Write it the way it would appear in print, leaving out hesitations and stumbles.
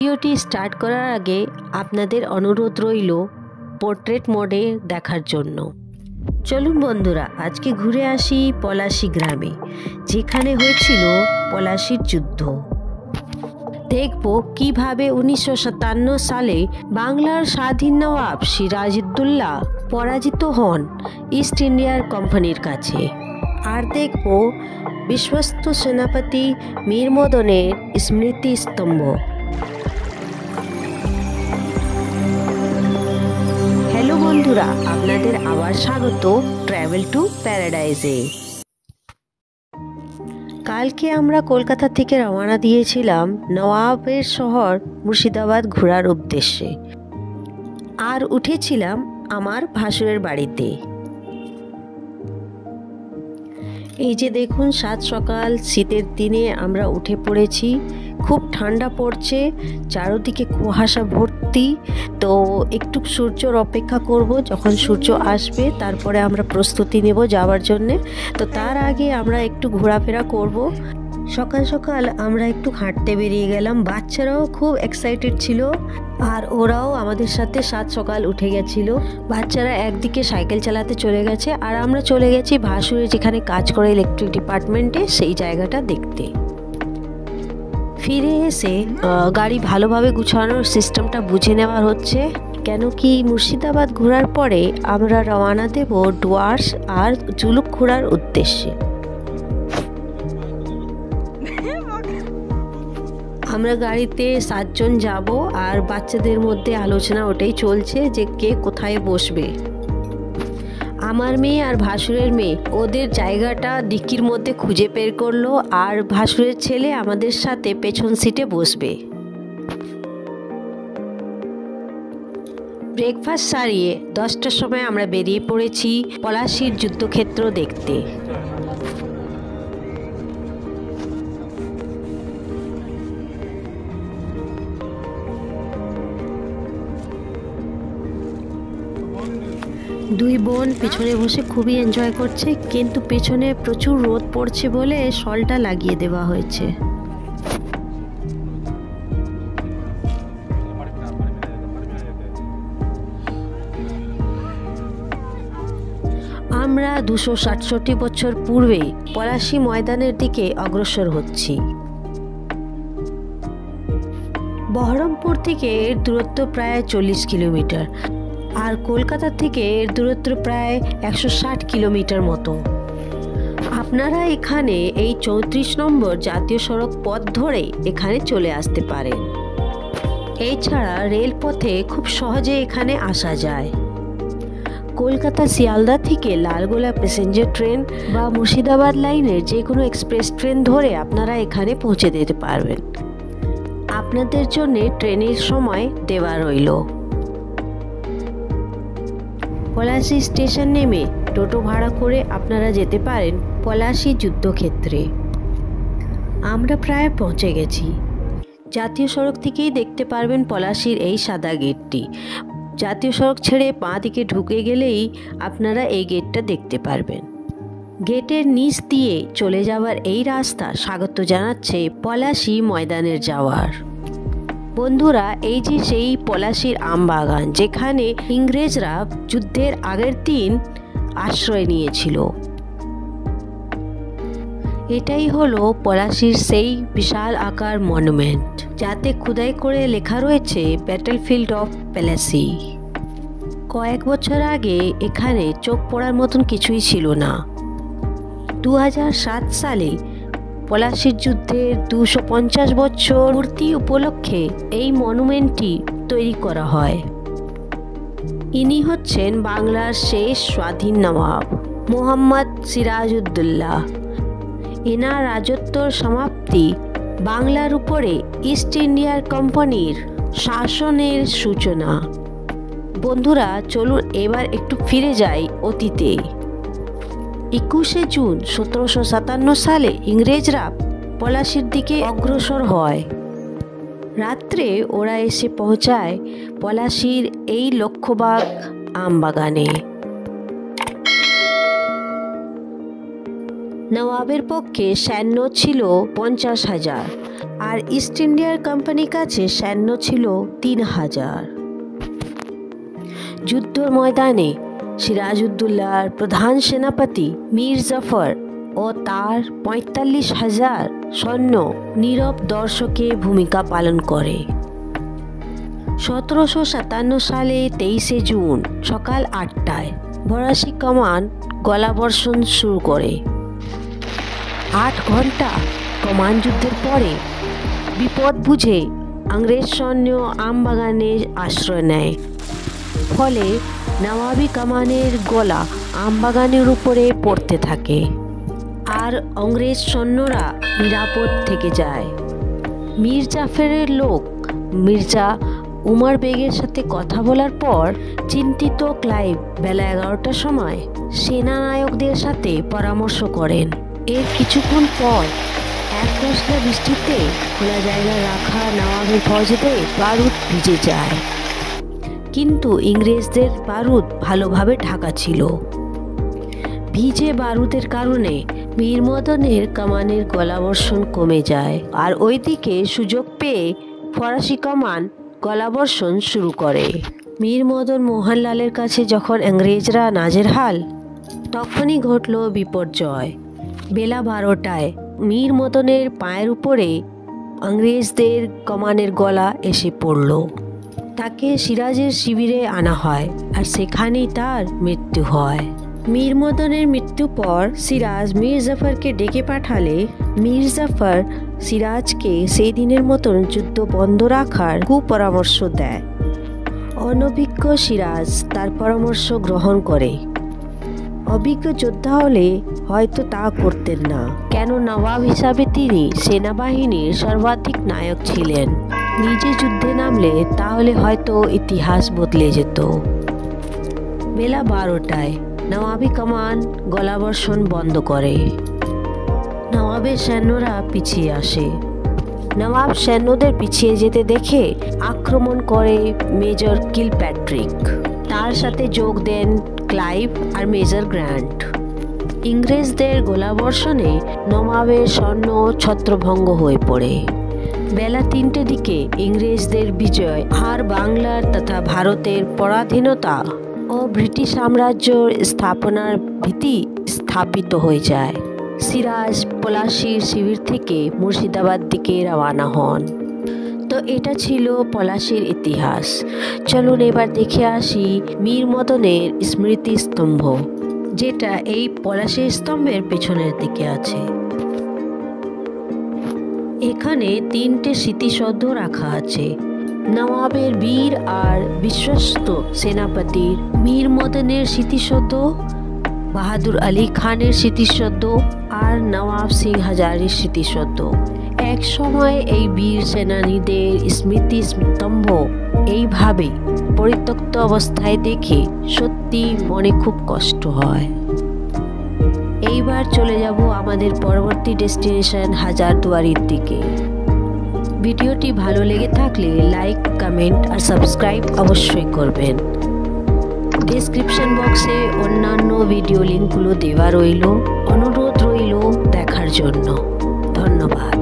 ভিডিওটি স্টার্ট করার আগে আপনাদের অনুরোধ রইল পোর্ট্রেট মোডে দেখার জন্য। চলুন বন্ধুরা, আজকে ঘুরে আসি পলাশী গ্রামে, যেখানে হয়েছিল পলাশীর যুদ্ধ। দেখব কিভাবে 1957 সালে বাংলার স্বাধীন নবাব সিরাজউদ্দৌলা পরাজিত হন ইস্ট ইন্ডিয়ার কোম্পানির কাছে। আর দেখব বিশ্বস্ত সেনাপতি মীর মদনের স্মৃতি স্তম্ভ। হ্যালো বন্ধুরা, আপনাদের আবার স্বাগত ট্রাভেল টু প্যারাডাইজে। কালকে আমরা কলকাতা থেকে রওনা দিয়েছিলাম নবাবের শহর মুর্শিদাবাদ ঘোরার উদ্দেশ্যে, আর উঠেছিলাম আমার ভাসুরের বাড়িতে। এই যে দেখুন, সাত সকাল শীতের দিনে আমরা উঠে পড়েছি। খুব ঠান্ডা পড়ছে, চারদিকে কুয়াশা ভর্তি। তো একটু সূর্যর অপেক্ষা করব, যখন সূর্য আসবে তারপরে আমরা প্রস্তুতি নেব যাওয়ার জন্যে। তো তার আগে আমরা একটু ঘোরাফেরা করব। সকাল সকাল আমরা একটু হাঁটতে বেরিয়ে গেলাম। বাচ্চারাও খুব এক্সাইটেড ছিল, আর ওরাও আমাদের সাথে সাত সকাল উঠে গেছিল। বাচ্চারা একদিকে সাইকেল চালাতে চলে গেছে, আর আমরা চলে গেছি ভাসুরে যেখানে কাজ করে ইলেকট্রিক ডিপার্টমেন্টে, সেই জায়গাটা দেখতে। ফিরে এসে গাড়ি ভালোভাবে গুছানোর সিস্টেমটা বুঝে নেওয়ার হচ্ছে, কেন কি মুর্শিদাবাদ ঘোরার পরে আমরা রওনা দেব ডুয়ার্স আর জুলুক ঘোরার উদ্দেশ্যে। আমরা গাড়িতে 7 জন যাব, আর বাচ্চাদের মধ্যে আলোচনা ওটাই চলছে যে কে কোথায় বসবে। আমার মেয়ে আর ভাসুরের মেয়ে ওদের জায়গাটা ডিক্কির মধ্যে খুঁজে বের করলো, আর ভাসুরের ছেলে আমাদের সাথে পেছন সিটে বসবে। ব্রেকফাস্ট সারিয়ে 10টার সময় আমরা বেরিয়ে পড়েছি পলাশীর যুদ্ধক্ষেত্র দেখতে। দুই বোন পেছনে বসে খুবই এনজয় করছে, কিন্তু পেছনে প্রচুর রোদ পড়ছে বলে শলটা লাগিয়ে দেওয়া হয়েছে। আমরা 267 বছর পূর্বে পলাশী ময়দানের দিকে অগ্রসর হচ্ছি। বহরমপুর থেকে এর দূরত্ব প্রায় 40 কিলোমিটার, আর কলকাতা থেকে এর দূরত্ব প্রায় 160 কিলোমিটার মতো। আপনারা এখানে এই 34 নম্বর জাতীয় সড়ক পথ ধরে এখানে চলে আসতে পারেন। এছাড়া রেলপথে খুব সহজে এখানে আসা যায়। কলকাতা শিয়ালদা থেকে লালগোলা প্যাসেঞ্জার ট্রেন বা মুর্শিদাবাদ লাইনের যে কোনো এক্সপ্রেস ট্রেন ধরে আপনারা এখানে পৌঁছে যেতে পারবেন। আপনাদের জন্য ট্রেনের সময় দেওয়া রইল। পলাশী স্টেশন নেমে টোটো ভাড়া করে আপনারা যেতে পারেন পলাশী যুদ্ধক্ষেত্রে। আমরা প্রায় পৌঁছে গেছি। জাতীয় সড়ক থেকেই দেখতে পারবেন পলাশীর এই সাদা গেটটি। জাতীয় সড়ক ছেড়ে বাঁ দিকে ঢুকে গেলেই আপনারা এই গেটটা দেখতে পারবেন। গেটের নিচ দিয়ে চলে যাওয়ার এই রাস্তা স্বাগত জানাচ্ছে পলাশী ময়দানের যাওয়ার। বন্ধুরা, এই যে সেই পলাশীর আমবাগান, যেখানে ইংরেজরা যুদ্ধের আগের দিন আশ্রয় নিয়েছিল। এটাই হলো পলাশীর সেই বিশাল আকার মনুমেন্ট, যাতে খোদাই করে লেখা রয়েছে ব্যাটেলফিল্ড অফ পলাশী। কয়েক বছর আগে এখানে চোখ পড়ার মতন কিছুই ছিল না। 2007 সালে পলাশীর যুদ্ধের 250 বছর পূর্তি উপলক্ষে এই মনুমেন্টটি তৈরি করা হয়। ইনি হচ্ছেন বাংলার শেষ স্বাধীন নবাব মোহাম্মদ সিরাজউদ্দৌলা। এনার রাজত্বর সমাপ্তি বাংলার উপরে ইস্ট ইন্ডিয়ার কোম্পানির শাসনের সূচনা। বন্ধুরা, চলুন এবার একটু ফিরে যাই অতীতে। 21শে জুন 1757 সালে ইংরেজরা পলাশীর দিকে অগ্রসর হয়। রাত্রে ওরা এসে পৌঁছায় পলাশীর এই লক্ষ্যবাগ আমবাগানে। নবাবের পক্ষে সৈন্য ছিল 50,000, আর ইস্ট ইন্ডিয়ার কোম্পানির কাছে সৈন্য ছিল 3000। যুদ্ধের ময়দানে সিরাজউদ্দৌলার প্রধান সেনাপতি মীর জাফর ও তার 45,000 সৈন্য নীরব দর্শকের ভূমিকা পালন করে। 1757 সালে 23 জুন সকাল 8টায় ফরাসি কামান গোলাবর্ষণ শুরু করে। 8 ঘন্টা কামান যুদ্ধের পরে বিপদ বুঝে ইংরেজ সৈন্য আমবাগানে আশ্রয় নেয়। ফলে নওয়াবী কামানের গোলা আমবাগানের উপরে পড়তে থাকে আর ইংরেজ সৈন্যরা নিরাপদ থেকে যায়। মীর জাফরের লোক মির্জা উমর বেগের সাথে কথা বলার পর চিন্তিত ক্লাইভ বেলা 11টার সময় সেনানায়কদের সাথে পরামর্শ করেন। এর কিছুক্ষণ পর এক পশলা বৃষ্টিতে খোলা জায়গায় রাখা নওয়াবের ফৌজদের বারুদ ভিজে যায়, কিন্তু ইংরেজদের বারুদ ভালোভাবে ঢাকা ছিল। ভিজে বারুদের কারণে মীর মদনের কামানের গোলাবর্ষণ কমে যায় আর ওইদিকে সুযোগ পেয়ে ফরাসি কামান গোলাবর্ষণ শুরু করে। মীর মদন মোহনলালের কাছে যখন ইংরেজরা নাজেরহাল, তখনই ঘটল বিপর্যয়। বেলা 12টায় মীর মদনের পায়ের উপরে ইংরেজদের কামানের গলা এসে পড়ল। তাকে সিরাজের শিবিরে আনা হয় আর সেখানেই তার মৃত্যু হয়। মীর মদনের মৃত্যুর পর সিরাজ মীর জাফরকে ডেকে পাঠালে মীর জাফর সিরাজকে সেই দিনের মতন যুদ্ধ বন্ধ রাখার কুপরামর্শ দেয়। অনভিজ্ঞ সিরাজ তার পরামর্শ গ্রহণ করে। অভিজ্ঞ যোদ্ধা হলে হয়তো তা করতেন না, কেন নবাব হিসাবে তিনি সেনাবাহিনীর সর্বাধিক নায়ক ছিলেন। নিজে যুদ্ধে নামলে তাহলে হয়তো ইতিহাস বদলে যেত। বেলা 12টায় নওয়াবী কামান গোলাবর্ষণ বন্ধ করে। নওয়াবের সৈন্যরা পিছিয়ে আসে। নওয়াব সৈন্যদের পিছিয়ে যেতে দেখে আক্রমণ করে মেজর কিলপ্যাট্রিক। তার সাথে যোগ দেন ক্লাইভ আর মেজর গ্র্যান্ট। ইংরেজদের গোলাবর্ষণে নওয়াবের সৈন্য ছত্রভঙ্গ হয়ে পড়ে। বেলা 3টের দিকে ইংরেজদের বিজয় আর বাংলার তথা ভারতের পরাধীনতা ও ব্রিটিশ সাম্রাজ্য স্থাপনার ভিত্তি স্থাপিত হয়ে যায়। সিরাজ পলাশীর শিবির থেকে মুর্শিদাবাদ দিকে রওনা হন। তো এটা ছিল পলাশীর ইতিহাস। চলুন এবার দেখে আসি মীর মদনের স্মৃতিস্তম্ভ, যেটা এই পলাশীর স্তম্ভের পেছনের দিকে আছে। এখানে 3টে স্মৃতিসৌধ রাখা আছে। নওয়াবের বীর আর বিশ্বস্ত সেনাপতির মীর মদনের স্মৃতিসৌধ, বাহাদুর আলী খানের স্মৃতিসৌধ আর নওয়াব সিং হাজারির স্মৃতিসৌধ। এক সময় এই বীর সেনানীদের স্মৃতিস্তম্ভ এইভাবে পরিত্যক্ত অবস্থায় দেখে সত্যি মনে খুব কষ্ট হয়। এইবার চলে যাব আমাদের পরবর্তী ডেস্টিনেশন হাজারদুয়ারির দিকে। ভিডিওটি ভালো লেগে থাকলে লাইক, কমেন্ট আর সাবস্ক্রাইব অবশ্যই করবেন। ডেসক্রিপশন বক্সে অন্যান্য ভিডিও লিঙ্কগুলো দেওয়া রইল। অনুরোধ রইল দেখার জন্য। ধন্যবাদ।